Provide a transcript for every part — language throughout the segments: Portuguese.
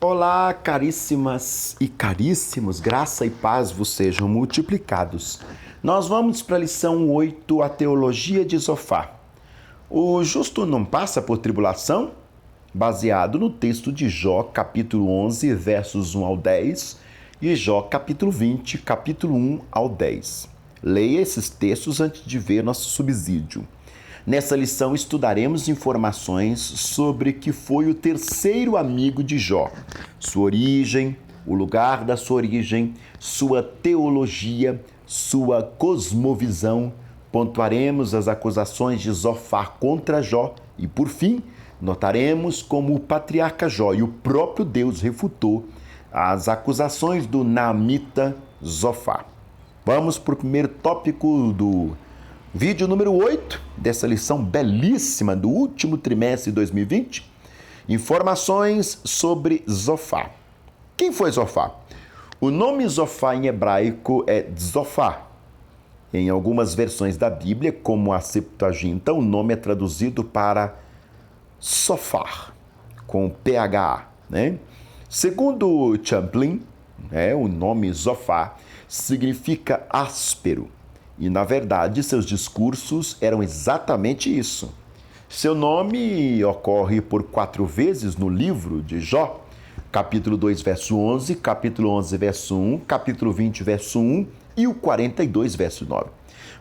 Olá, caríssimas e caríssimos, graça e paz vos sejam multiplicados. Nós vamos para a lição 8, a teologia de Zofar. O justo não passa por tribulação? Baseado no texto de Jó, capítulo 11, versos 1 ao 10, e Jó, capítulo 20, capítulo 1 ao 10. Leia esses textos antes de ver nosso subsídio. Nessa lição estudaremos informações sobre que foi o terceiro amigo de Jó, sua origem, o lugar da sua origem, sua teologia, sua cosmovisão. Pontuaremos as acusações de Zofar contra Jó e, por fim, notaremos como o patriarca Jó e o próprio Deus refutou as acusações do naamita Zofar. Vamos para o primeiro tópico do vídeo número 8 dessa lição belíssima do último trimestre de 2020. Informações sobre Zofar. Quem foi Zofar? O nome Zofar em hebraico é Zofar. Em algumas versões da Bíblia, como a Septuaginta, o nome é traduzido para Sofar, com PHA, né? Segundo Champlin, o nome Zofar significa áspero. E, na verdade, seus discursos eram exatamente isso. Seu nome ocorre por 4 vezes no livro de Jó, capítulo 2, verso 11, capítulo 11, verso 1, capítulo 20, verso 1 e o 42, verso 9.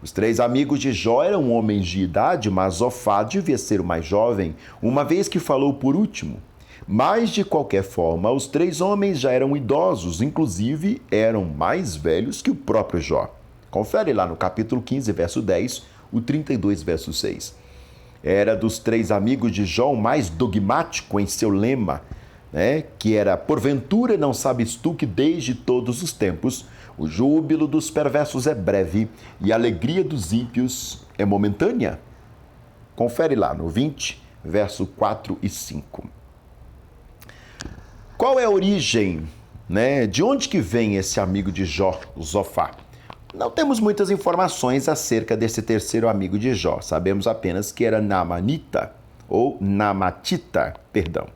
Os 3 amigos de Jó eram homens de idade, mas Zofar devia ser o mais jovem, uma vez que falou por último. Mas, de qualquer forma, os 3 homens já eram idosos, inclusive eram mais velhos que o próprio Jó. Confere lá no capítulo 15, verso 10, o 32, verso 6. Era dos 3 amigos de Jó o mais dogmático em seu lema, que era: porventura não sabes tu que desde todos os tempos o júbilo dos perversos é breve e a alegria dos ímpios é momentânea? Confere lá no 20, verso 4 e 5. Qual é a origem, de onde que vem esse amigo de Jó, Zofar? Não temos muitas informações acerca desse terceiro amigo de Jó. Sabemos apenas que era Naamanita, ou Naamatita, perdão.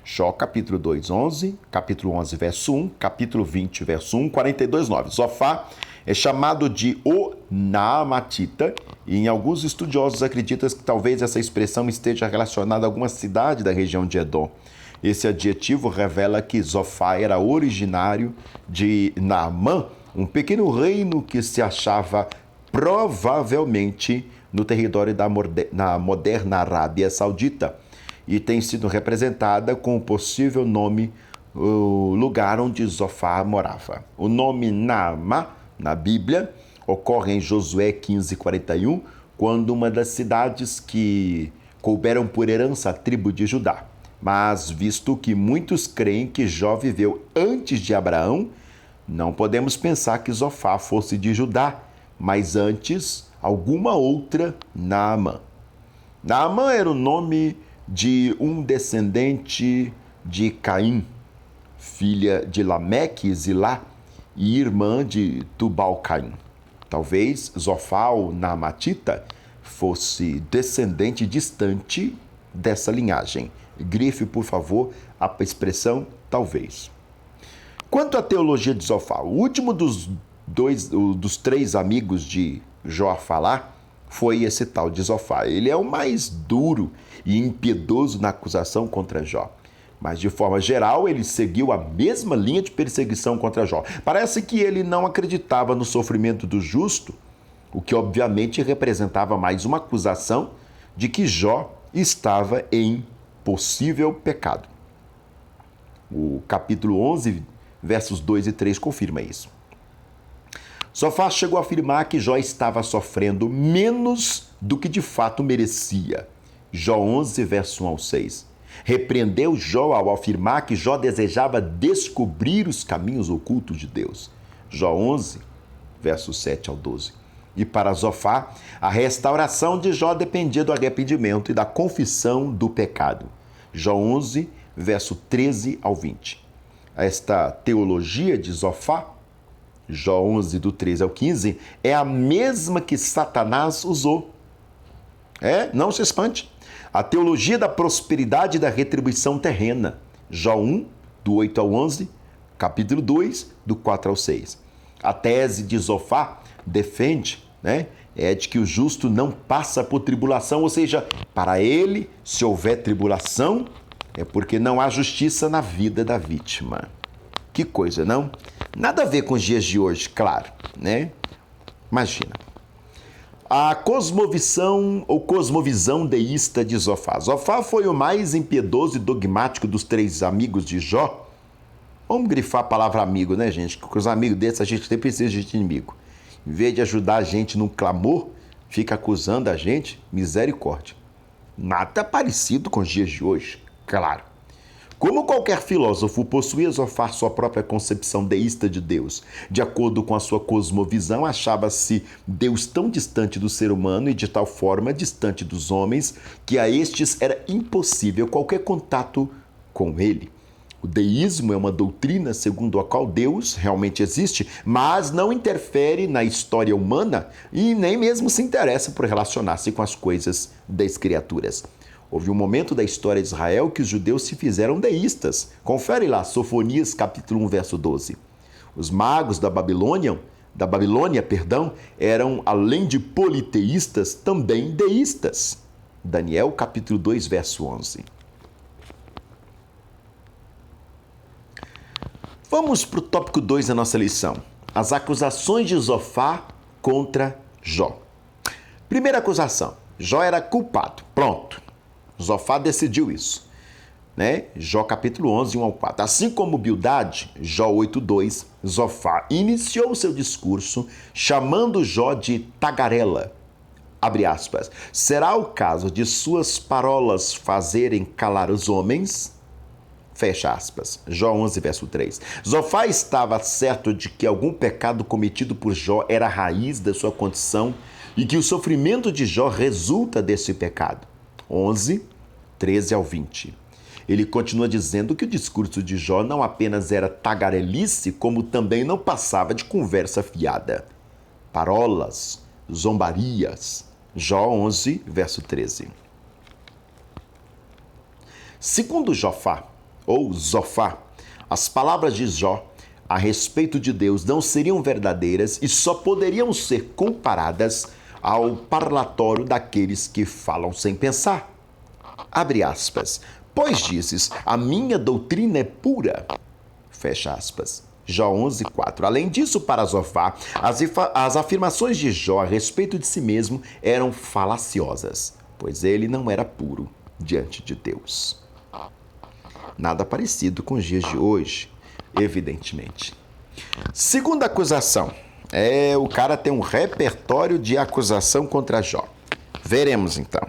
Jó, capítulo 2, 11, capítulo 11, verso 1, capítulo 20, verso 1, 42, 9. Zofar é chamado de o Naamatita, e em alguns estudiosos acreditam que talvez essa expressão esteja relacionada a alguma cidade da região de Edom. Esse adjetivo revela que Zofar era originário de Naamã, um pequeno reino que se achava provavelmente no território da moderna Arábia Saudita e tem sido representada com o possível nome, o lugar onde Zofar morava. O nome Naamá, na Bíblia, ocorre em Josué 15:41, quando uma das cidades que couberam por herança à tribo de Judá. Mas, visto que muitos creem que Jó viveu antes de Abraão, não podemos pensar que Zofar fosse de Judá, mas antes alguma outra Naamã. Naamã era o nome de um descendente de Caim, filha de Lameque e Zilá, e irmã de Tubal-Caim. Talvez Zofar, ou Naamatita, fosse descendente distante dessa linhagem. Grife, por favor, a expressão talvez. Quanto à teologia de Zofar, o último dos 3 amigos de Jó a falar foi esse tal de Zofar. Ele é o mais duro e impiedoso na acusação contra Jó. Mas, de forma geral, ele seguiu a mesma linha de perseguição contra Jó. Parece que ele não acreditava no sofrimento do justo, o que obviamente representava mais uma acusação de que Jó estava em possível pecado. O capítulo 11, versos 2 e 3 confirma isso. Zofar chegou a afirmar que Jó estava sofrendo menos do que de fato merecia. Jó 11, verso 1 ao 6. Repreendeu Jó ao afirmar que Jó desejava descobrir os caminhos ocultos de Deus. Jó 11, versos 7 ao 12. E para Zofar, a restauração de Jó dependia do arrependimento e da confissão do pecado. Jó 11, verso 13 ao 20. Esta teologia de Zofar, Jó 11, do 13 ao 15, é a mesma que Satanás usou. Não se espante. A teologia da prosperidade e da retribuição terrena. Jó 1, do 8 ao 11, capítulo 2, do 4 ao 6. A tese de Zofá defende, é de que o justo não passa por tribulação, ou seja, para ele, se houver tribulação, é porque não há justiça na vida da vítima. Que coisa, não? Nada a ver com os dias de hoje, claro, Imagina. A cosmovisão ou cosmovisão deísta de Zofá. Zofá foi o mais impiedoso e dogmático dos 3 amigos de Jó. Vamos grifar a palavra amigo, gente? Porque os amigos desses a gente nem precisa de inimigo. Em vez de ajudar a gente num clamor, fica acusando a gente, misericórdia. Nada parecido com os dias de hoje, claro. Como qualquer filósofo, possuía Zofá sua própria concepção deísta de Deus. De acordo com a sua cosmovisão, achava-se Deus tão distante do ser humano e de tal forma distante dos homens que a estes era impossível qualquer contato com ele. O deísmo é uma doutrina segundo a qual Deus realmente existe, mas não interfere na história humana e nem mesmo se interessa por relacionar-se com as coisas das criaturas. Houve um momento da história de Israel que os judeus se fizeram deístas. Confere lá, Sofonias capítulo 1, verso 12. Os magos da Babilônia, eram, além de politeístas, também deístas. Daniel capítulo 2, verso 11. Vamos para o tópico 2 da nossa lição. As acusações de Zofá contra Jó. Primeira acusação. Jó era culpado. Pronto. Zofá decidiu isso. Jó capítulo 11, 1 ao 4. Assim como Bildade, Jó 8:2, Zofá iniciou seu discurso chamando Jó de tagarela. Abre aspas. Será o caso de suas parolas fazerem calar os homens? Fecha aspas. Jó 11, verso 3. Zofá estava certo de que algum pecado cometido por Jó era a raiz da sua condição e que o sofrimento de Jó resulta desse pecado. 11, 13 ao 20. Ele continua dizendo que o discurso de Jó não apenas era tagarelice, como também não passava de conversa fiada. Parolas, zombarias. Jó 11, verso 13. Segundo Zofá, as palavras de Jó a respeito de Deus não seriam verdadeiras e só poderiam ser comparadas ao parlatório daqueles que falam sem pensar. Abre aspas. Pois dizes, a minha doutrina é pura. Fecha aspas. Jó 11, 4. Além disso, para Zofá, as afirmações de Jó a respeito de si mesmo eram falaciosas, pois ele não era puro diante de Deus. Nada parecido com os dias de hoje, evidentemente. Segunda acusação. O cara tem um repertório de acusação contra Jó. Veremos então.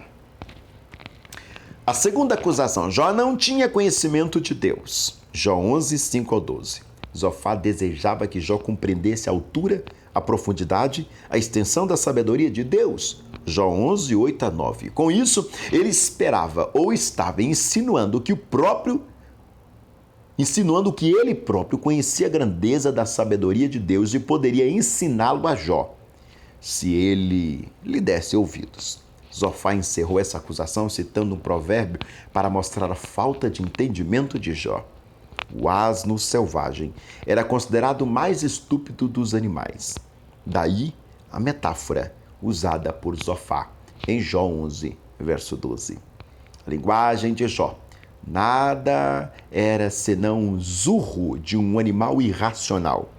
A segunda acusação. Jó não tinha conhecimento de Deus. Jó 11, 5 ao 12. Zofá desejava que Jó compreendesse a altura, a profundidade, a extensão da sabedoria de Deus. Jó 11, 8 a 9. Com isso, ele esperava ou estava insinuando que ele próprio conhecia a grandeza da sabedoria de Deus e poderia ensiná-lo a Jó, se ele lhe desse ouvidos. Zofá encerrou essa acusação citando um provérbio para mostrar a falta de entendimento de Jó. O asno selvagem era considerado o mais estúpido dos animais. Daí a metáfora usada por Zofá em Jó 11, verso 12. A linguagem de Jó. Nada era senão um zurro de um animal irracional.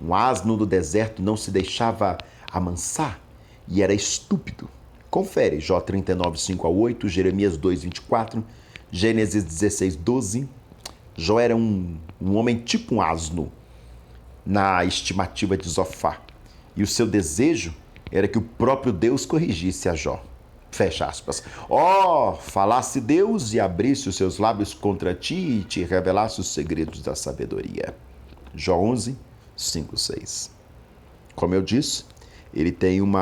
Um asno do deserto não se deixava amansar e era estúpido. Confere Jó 39, 5 a 8, Jeremias 2, 24, Gênesis 16, 12. Jó era um homem tipo um asno, na estimativa de Zofá. E o seu desejo era que o próprio Deus corrigisse a Jó. Fecha aspas. Falasse Deus e abrisse os seus lábios contra ti e te revelasse os segredos da sabedoria. Jó 11, 5, 6. Como eu disse, ele tem um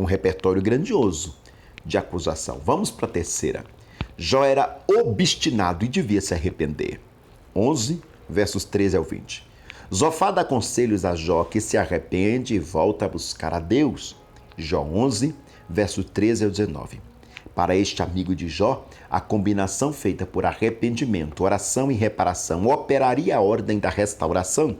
repertório grandioso de acusação. Vamos para a terceira. Jó era obstinado e devia se arrepender. 11, versos 13 ao 20. Zofá dá conselhos a Jó que se arrepende e volta a buscar a Deus. Jó 11, verso 13 ao 19. Para este amigo de Jó, a combinação feita por arrependimento, oração e reparação operaria a ordem da restauração.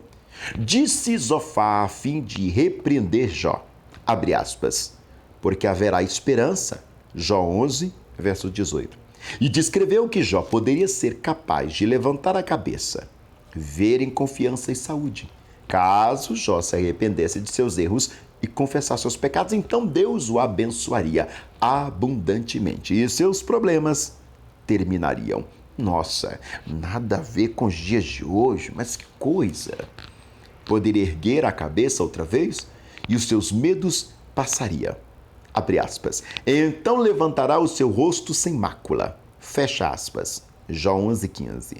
Disse Zofá a fim de repreender Jó, abre aspas, porque haverá esperança, Jó 11, verso 18. E descreveu que Jó poderia ser capaz de levantar a cabeça, ver em confiança e saúde. Caso Jó se arrependesse de seus erros e confessar seus pecados, então Deus o abençoaria abundantemente e seus problemas terminariam. Nossa, nada a ver com os dias de hoje, mas que coisa! Poderia erguer a cabeça outra vez e os seus medos passaria. Abre aspas. Então levantará o seu rosto sem mácula. Fecha aspas. Jó 11:15.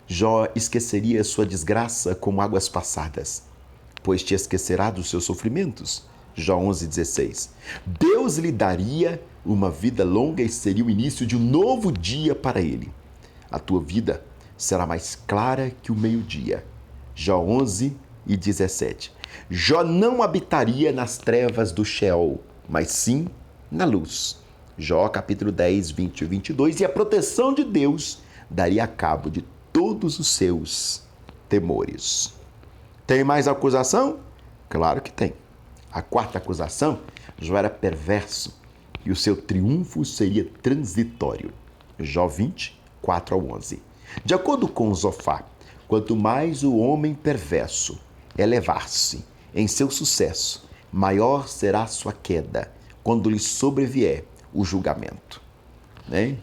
Jó esqueceria sua desgraça como águas passadas, pois te esquecerá dos seus sofrimentos. Jó 11:16. Deus lhe daria uma vida longa e seria o início de um novo dia para ele. A tua vida será mais clara que o meio-dia. Jó 11:17. Jó não habitaria nas trevas do Sheol, mas sim na luz. Jó capítulo 10, 20 e 22. E a proteção de Deus daria cabo de todos os seus temores. Tem mais acusação? Claro que tem. A quarta acusação, Jó era perverso e o seu triunfo seria transitório. Jó 20, 4 ao 11. De acordo com Zofá, quanto mais o homem perverso elevar-se em seu sucesso, maior será a sua queda quando lhe sobrevier o julgamento. Né?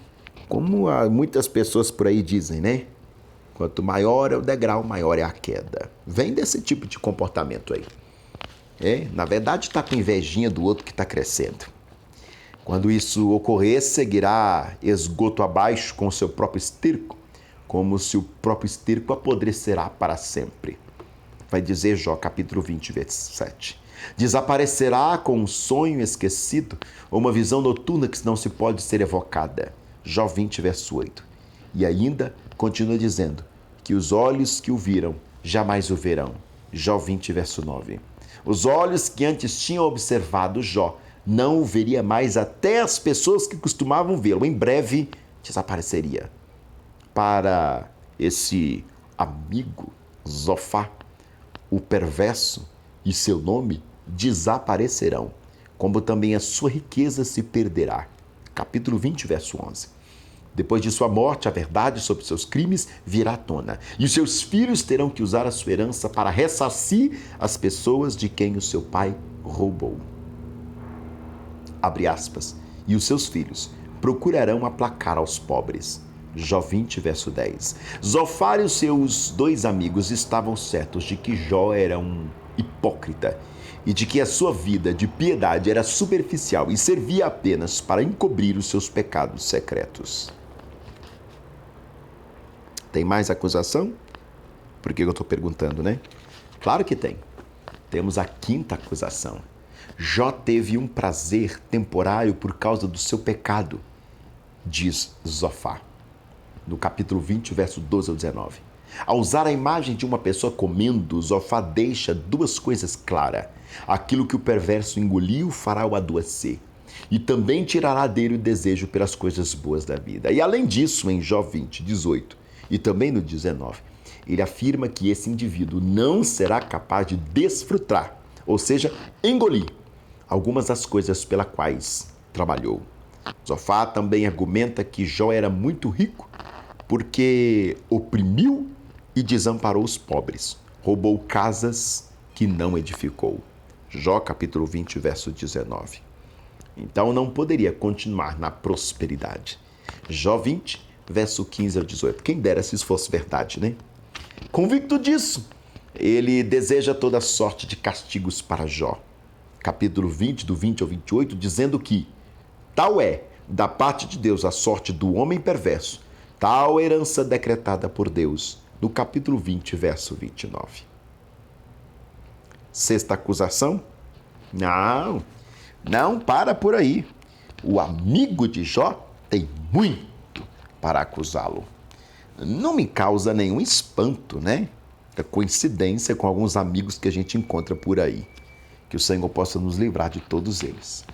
Como muitas pessoas por aí dizem, né? Quanto maior é o degrau, maior é a queda. Vem desse tipo de comportamento aí. Na verdade, está com invejinha do outro que está crescendo. Quando isso ocorrer, seguirá esgoto abaixo com o seu próprio esterco, como se o próprio esterco apodrecerá para sempre. Vai dizer Jó, capítulo 20, verso 7. Desaparecerá com um sonho esquecido ou uma visão noturna que não se pode ser evocada. Jó 20, verso 8. E ainda continua dizendo que os olhos que o viram jamais o verão. Jó 20, verso 9. Os olhos que antes tinham observado Jó não o veria mais, até as pessoas que costumavam vê-lo. Em breve desapareceria. Para esse amigo Zofá, o perverso e seu nome desaparecerão, como também a sua riqueza se perderá. Capítulo 20, verso 11. Depois de sua morte, a verdade sobre seus crimes virá à tona, e os seus filhos terão que usar a sua herança para ressarcir as pessoas de quem o seu pai roubou. Abre aspas. E os seus filhos procurarão aplacar aos pobres. Jó 20, verso 10. Zofá e os seus dois amigos estavam certos de que Jó era um hipócrita e de que a sua vida de piedade era superficial e servia apenas para encobrir os seus pecados secretos. Tem mais acusação? Por que eu estou perguntando, né? Claro que tem. Temos a quinta acusação. Jó teve um prazer temporário por causa do seu pecado, diz Zofá, no capítulo 20, verso 12 ao 19. Ao usar a imagem de uma pessoa comendo, Zofá deixa duas coisas claras. Aquilo que o perverso engoliu fará-o adoecer, e também tirará dele o desejo pelas coisas boas da vida. E além disso, em Jó 20, 18 e também no 19, ele afirma que esse indivíduo não será capaz de desfrutar, ou seja, engolir, algumas das coisas pelas quais trabalhou. Zofá também argumenta que Jó era muito rico porque oprimiu e desamparou os pobres, roubou casas que não edificou. Jó capítulo 20, verso 19. Então não poderia continuar na prosperidade. Jó 20, verso 15 ao 18. Quem dera se isso fosse verdade, né? Convicto disso, ele deseja toda sorte de castigos para Jó. Capítulo 20, do 20 ao 28, dizendo que tal é, da parte de Deus, a sorte do homem perverso, tal herança decretada por Deus, no capítulo 20, verso 29. Sexta acusação? Não para por aí. O amigo de Jó tem muito para acusá-lo. Não me causa nenhum espanto, né? A coincidência com alguns amigos que a gente encontra por aí. Que o Senhor possa nos livrar de todos eles.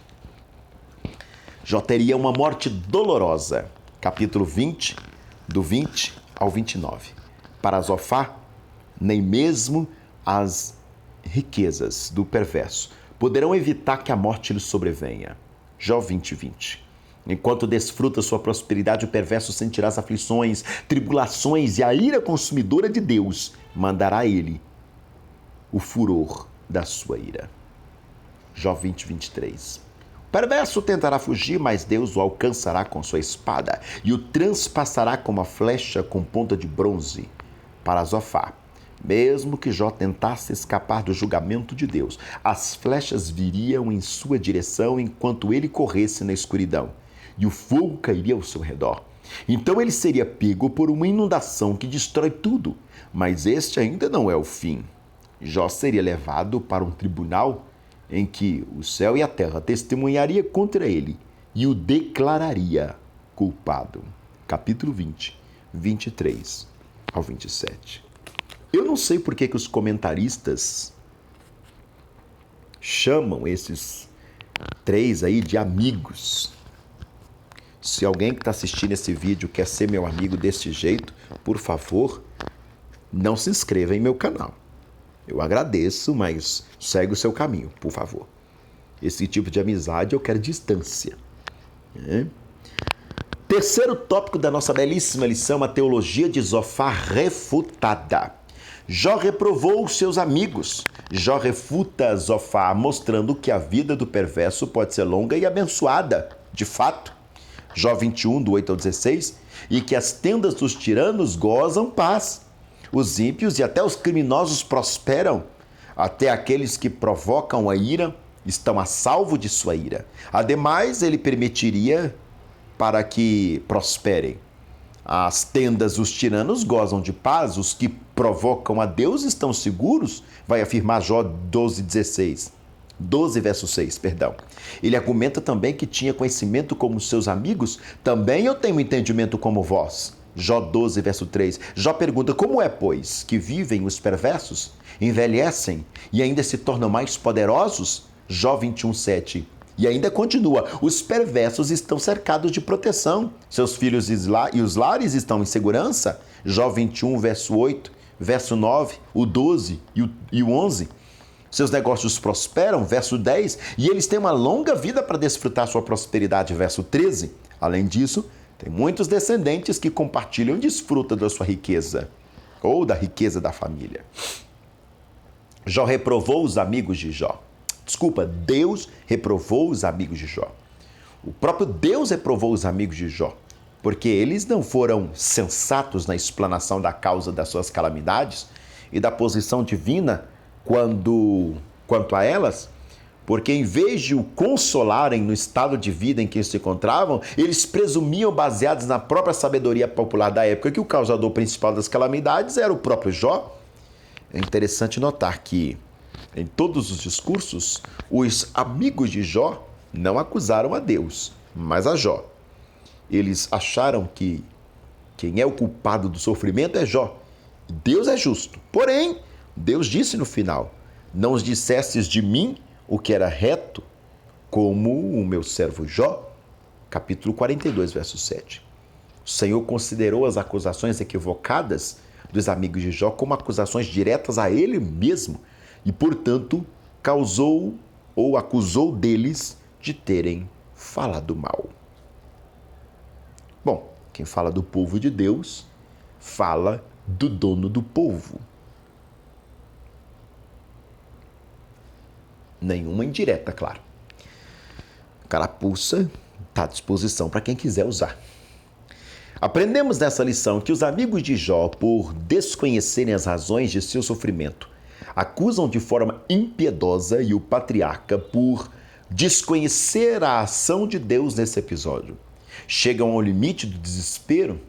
Jó teria uma morte dolorosa. Capítulo 20, do 20 ao 29. Para Zofar, nem mesmo as riquezas do perverso poderão evitar que a morte lhe sobrevenha. Jó 20, 20. Enquanto desfruta sua prosperidade, o perverso sentirá as aflições, tribulações e a ira consumidora de Deus mandará a ele o furor da sua ira. Jó 20, 23. O perverso tentará fugir, mas Deus o alcançará com sua espada e o transpassará como uma flecha com ponta de bronze. Para Zofar, mesmo que Jó tentasse escapar do julgamento de Deus, as flechas viriam em sua direção enquanto ele corresse na escuridão, e o fogo cairia ao seu redor. Então ele seria pego por uma inundação que destrói tudo, mas este ainda não é o fim. Jó seria levado para um tribunal em que o céu e a terra testemunharia contra ele e o declararia culpado. Capítulo 20, 23 ao 27. Eu não sei por que os comentaristas chamam esses três aí de amigos. Se alguém que está assistindo esse vídeo quer ser meu amigo desse jeito, por favor, não se inscreva em meu canal. Eu agradeço, mas segue o seu caminho, por favor. Esse tipo de amizade eu quero distância. Terceiro tópico da nossa belíssima lição, a teologia de Zofar refutada. Jó reprovou os seus amigos. Jó refuta Zofar, mostrando que a vida do perverso pode ser longa e abençoada, de fato. Jó 21, do 8 ao 16, e que as tendas dos tiranos gozam paz. Os ímpios e até os criminosos prosperam. Até aqueles que provocam a ira estão a salvo de sua ira. Ademais, ele permitiria para que prosperem. As tendas dos tiranos gozam de paz, os que provocam a Deus estão seguros, vai afirmar Jó 12, verso 6, perdão. Ele argumenta também que tinha conhecimento como seus amigos, também eu tenho entendimento como vós. Jó 12, verso 3. Jó pergunta, como é, pois, que vivem os perversos, envelhecem e ainda se tornam mais poderosos? Jó 21, 7. E ainda continua, os perversos estão cercados de proteção, seus filhos e os lares estão em segurança. Jó 21, verso 8, verso 9, o 12 e o 11. Seus negócios prosperam, verso 10, e eles têm uma longa vida para desfrutar sua prosperidade, verso 13. Além disso, tem muitos descendentes que compartilham e desfrutam da sua riqueza, ou da riqueza da família. Jó reprovou os amigos de Jó. Deus reprovou os amigos de Jó. O próprio Deus reprovou os amigos de Jó, porque eles não foram sensatos na explanação da causa das suas calamidades e da posição divina quanto a elas, porque em vez de o consolarem no estado de vida em que se encontravam, eles presumiam, baseados na própria sabedoria popular da época, que o causador principal das calamidades era o próprio Jó. É interessante notar que em todos os discursos, os amigos de Jó não acusaram a Deus, mas a Jó. Eles acharam que quem é o culpado do sofrimento é Jó. Deus é justo. Porém, Deus disse no final, não os dissestes de mim o que era reto, como o meu servo Jó? Capítulo 42, verso 7. O Senhor considerou as acusações equivocadas dos amigos de Jó como acusações diretas a ele mesmo, e, portanto, causou ou acusou deles de terem falado mal. Bom, quem fala do povo de Deus, fala do dono do povo. Nenhuma indireta, claro. Carapuça está à disposição para quem quiser usar. Aprendemos nessa lição que os amigos de Jó, por desconhecerem as razões de seu sofrimento, acusam de forma impiedosa e o patriarca por desconhecer a ação de Deus nesse episódio. Chegam ao limite do desespero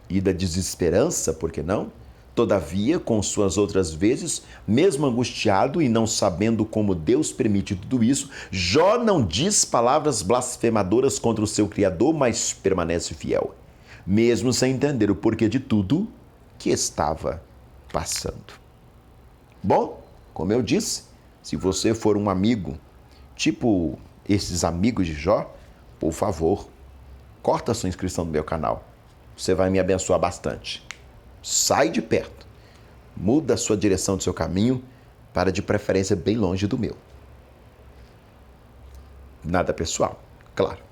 e da desesperança, por que não? Todavia, com suas outras vezes, mesmo angustiado e não sabendo como Deus permite tudo isso, Jó não diz palavras blasfemadoras contra o seu Criador, mas permanece fiel, mesmo sem entender o porquê de tudo que estava passando. Bom, como eu disse, se você for um amigo, tipo esses amigos de Jó, por favor, corta a sua inscrição no meu canal. Você vai me abençoar bastante. Sai de perto. Muda a sua direção do seu caminho para, de preferência, bem longe do meu. Nada pessoal, claro.